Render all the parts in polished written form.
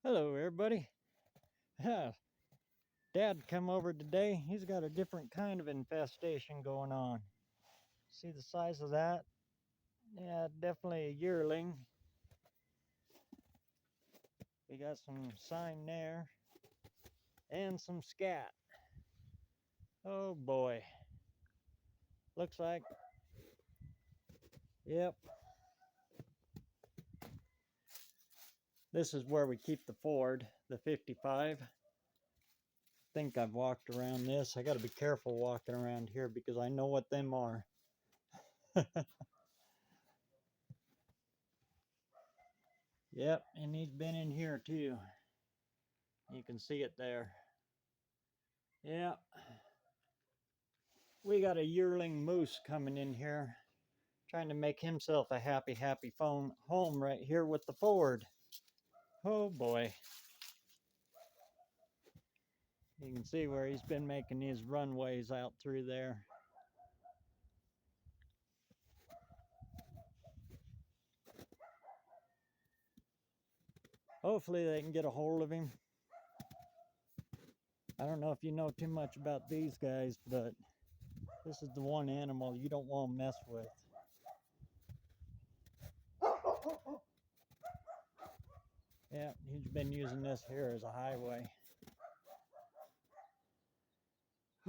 Hello, everybody. Dad come over today. He's got a different kind of infestation going on. See the size of that? Yeah, definitely a yearling. We got some sign there and some scat. Oh boy. Looks like, yep. This is where we keep the Ford, the 55. Think I've walked around this. I got to be careful walking around here because I know what them are. Yep, and he's been in here too. You can see it there. Yeah. We got a yearling moose coming in here, trying to make himself a happy home right here with the Ford. Oh boy. You can see where he's been making his runways out through there. Hopefully they can get a hold of him. I don't know if you know too much about these guys, but this is the one animal you don't want to mess with. Yeah, he's been using this here as a highway.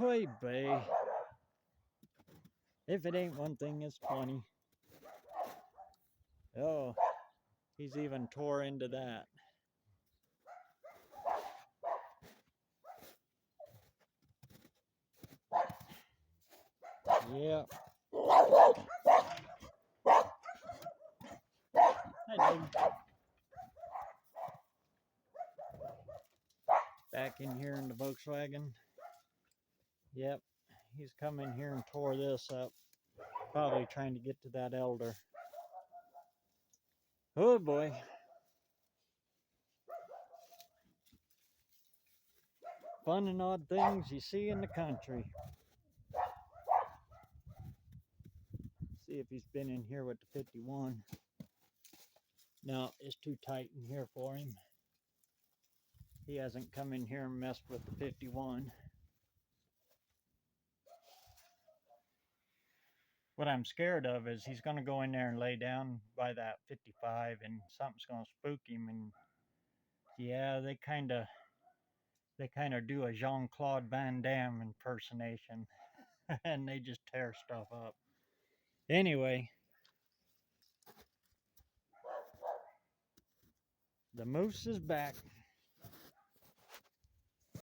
Hey, bay. If it ain't one thing, it's plenty. Oh, he's even tore into that. Yeah. Hi, Dave. Back in here in the Volkswagen. Yep, he's come in here and tore this up. Probably trying to get to that elder. Oh boy. Fun and odd things you see in the country. See if he's been in here with the 51. No, it's too tight in here for him. He hasn't come in here and messed with the 51. What I'm scared of is he's going to go in there and lay down by that 55 and something's going to spook him. And yeah, they kind of do a Jean-Claude Van Damme impersonation and they just tear stuff up. Anyway, the moose is back.